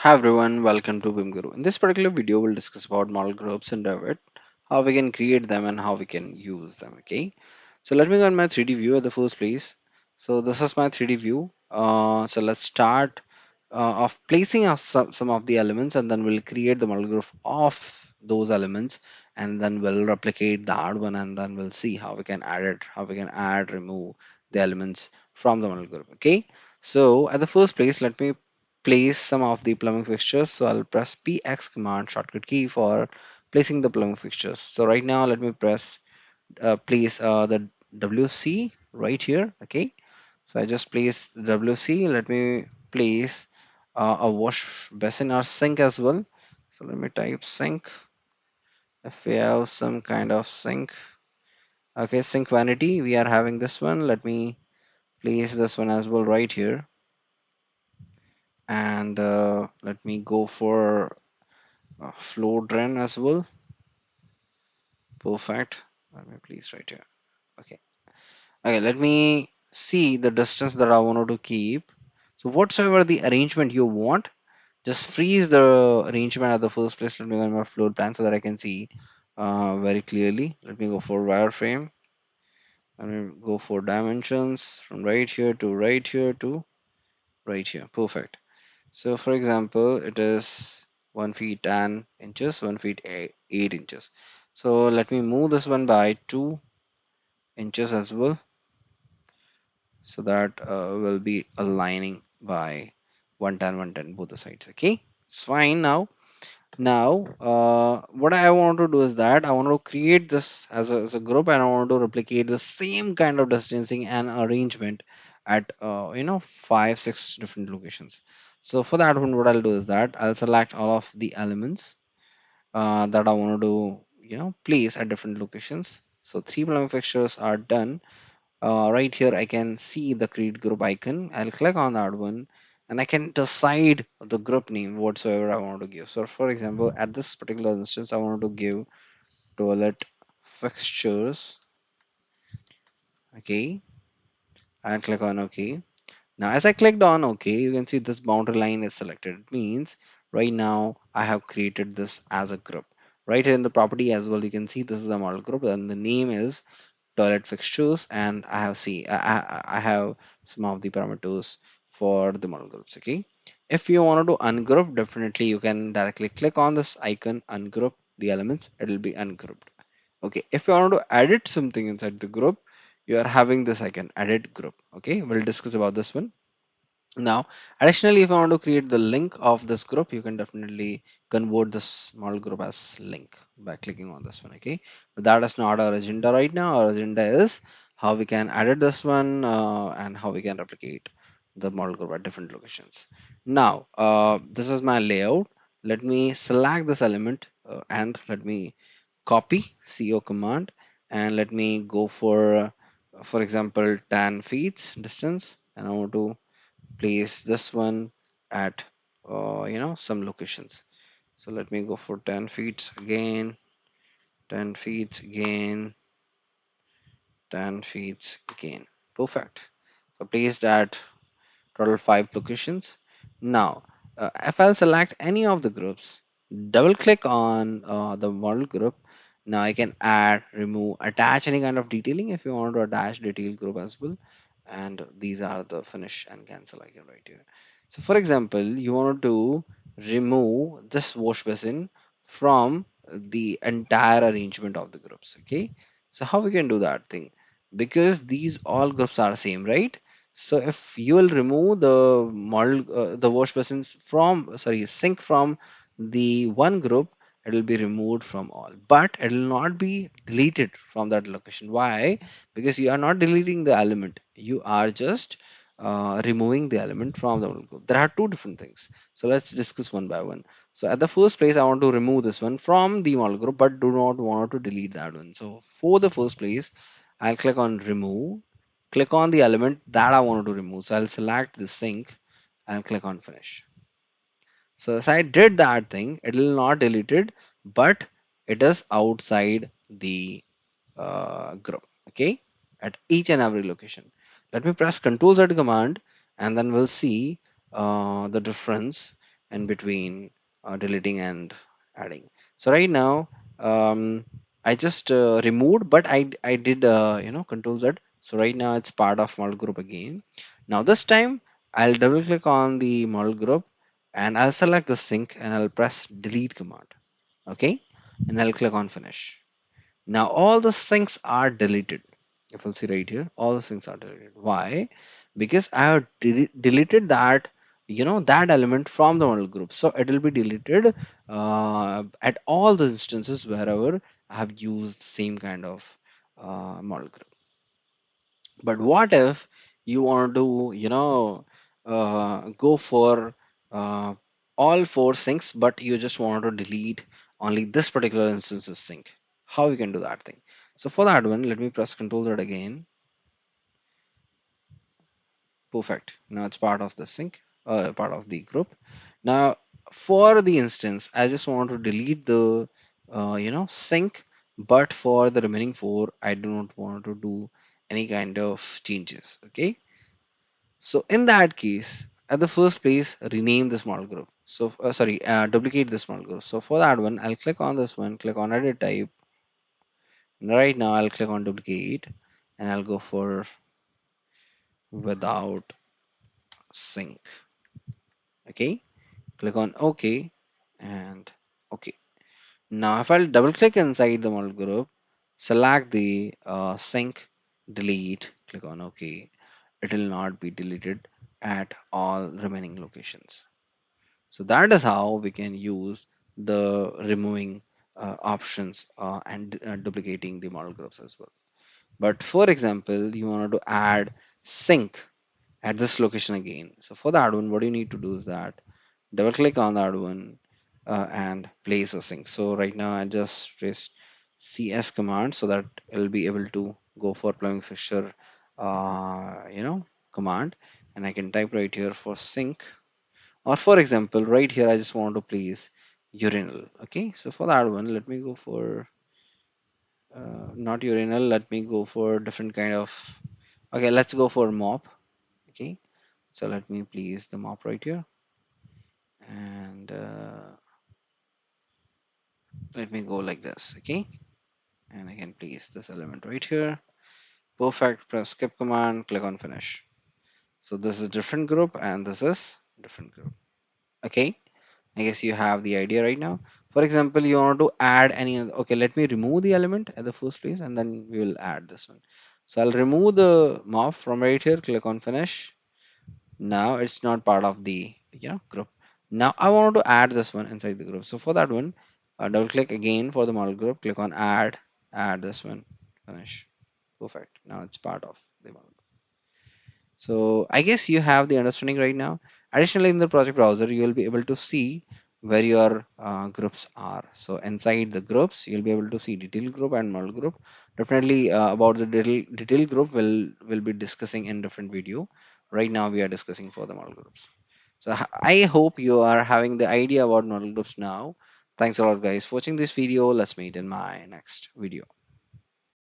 Hi everyone, welcome to BIM Guru. In this particular video, we'll discuss about model groups in Revit, how we can create them and how we can use them. Okay, so let me go on my 3D view at the first place. So this is my 3D view. So let's start of placing some of the elements, and then we'll create the model group of those elements, and then we'll replicate that one, and then we'll see how we can add it, how we can add, remove the elements from the model group. Okay, so at the first place, let me place some of the plumbing fixtures. So I'll press PX command shortcut key for placing the plumbing fixtures. So right now, let me press place the WC right here. Okay, so I just place the WC. Let me place a wash basin or sink as well. So let me type sink. If we have some kind of sink, okay, sink vanity, we are having this one. Let me place this one as well right here, and let me go for floor drain as well. Perfect. Let me place right here. Okay. Okay, let me see the distance that I wanted to keep. So whatsoever the arrangement you want, just freeze the arrangement at the first place. Let me go on my floor plan so that I can see very clearly. Let me go for wireframe. Let me go for dimensions from right here to right here to right here. Perfect. So for example, it is 1 feet 10 inches, 1 feet 8 inches. So let me move this one by 2 inches as well, so that will be aligning by 110 110 both the sides. Okay, it's fine. Now what I want to do is that I want to create this as a group, and I want to replicate the same kind of distancing and arrangement at 5 6 different locations. So for that one, what I'll do is that I'll select all of the elements that I want to place at different locations. So three plumbing fixtures are done. Right here I can see the create group icon. I'll click on that one, and I can decide the group name whatsoever I want to give. So for example, at this particular instance, I want to give toilet fixtures. Okay, and click on OK. Now as I clicked on OK, you can see this boundary line is selected. It means right now I have created this as a group. Right here in the property as well, you can see this is a model group, and the name is toilet fixtures, and I have some of the parameters for the model groups. Okay, if you wanted to ungroup, definitely you can directly click on this icon, ungroup the elements, it will be ungrouped. Okay, if you want to edit something inside the group, you are having this icon, edit group. Okay, we'll discuss about this one now. Additionally, if you want to create the link of this group, you can definitely convert this small group as link by clicking on this one. Okay, but that is not our agenda right now. Our agenda is how we can edit this one and how we can replicate the model group at different locations. Now, this is my layout. Let me select this element and let me copy CO command, and let me go for example 10 feet distance, and I want to place this one at some locations. So let me go for 10 feet again, 10 feet again, 10 feet again. Perfect. So placed at total 5 locations. Now if I'll select any of the groups, double click on the model group. Now I can add, remove, attach any kind of detailing if you want to attach detail group as well. And these are the finish and cancel icon right here. So for example, you want to remove this wash basin from the entire arrangement of the groups. Okay, so how we can do that thing, because these all groups are same, right? So if you will remove the model the wash basins from, sorry, sink from the one group, it will be removed from all, but it will not be deleted from that location. Why? Because you are not deleting the element, you are just removing the element from the model group. There are two different things, so let's discuss one by one. So at the first place, I want to remove this one from the model group, but do not want to delete that one. So for the first place, I'll click on remove, click on the element that I want to remove. So I'll select the sink and click on finish. So as I did that thing, it will not delete it, but it is outside the group. Okay, at each and every location. Let me press Ctrl Z command, and then we'll see the difference. in between deleting and adding. So right now, I just removed, but I did Control Z. So right now it's part of model group again. Now this time I'll double click on the model group and I'll select the sync and I'll press delete command. Okay, and I'll click on finish. Now all the syncs are deleted. If you'll see right here, all the syncs are deleted. Why? Because I have deleted that, that element from the model group. So it will be deleted at all the instances wherever I have used same kind of model group. But what if you want to, go for uh, all four syncs, but you just want to delete only this particular instance's sync? How you can do that thing? So for that one, let me press Control Z again. Perfect. Now it's part of the sync, part of the group. Now for the instance, I just want to delete the, sync, but for the remaining four, I do not want to do any kind of changes. Okay. So in that case, at the first place, rename the small group. So sorry, duplicate the small group. So for that one, I'll click on this one, click on edit type. And right now I'll click on duplicate and I'll go for without sync. Okay, click on OK and OK. Now if I'll double click inside the model group, select the sync, delete, click on OK. It will not be deleted at all remaining locations. So that is how we can use the removing options and duplicating the model groups as well. But for example, you wanted to add sync at this location again. So for that one, what you need to do is that double click on that one and place a sync. So right now I just press CS command so that it'll be able to go for plumbing fixture, command, and I can type right here for sync. Or for example, right here, I just want to place urinal. Okay, so for that one, let me go for not urinal. Let me go for different kind of. Okay, let's go for mop. Okay, so let me place the mop right here, and let me go like this. Okay, and I can place this element right here. Perfect. Press skip command. Click on finish. So this is different group, and this is different group. Okay. I guess you have the idea right now. For example, you want to add any other, okay, let me remove the element at the first place and then we will add this one. So I'll remove the mop from right here, click on finish. Now it's not part of the group. Now I want to add this one inside the group. So for that one, double click again for the model group, click on add this one, finish. Perfect. Now it's part of the model. So I guess you have the understanding right now. Additionally, in the project browser, you will be able to see where your groups are. So inside the groups, you'll be able to see detail group and model group. Definitely about the detail group will be discussing in different video. Right now, we are discussing for the model groups. So I hope you are having the idea about model groups now. Thanks a lot, guys, for watching this video. Let's meet in my next video.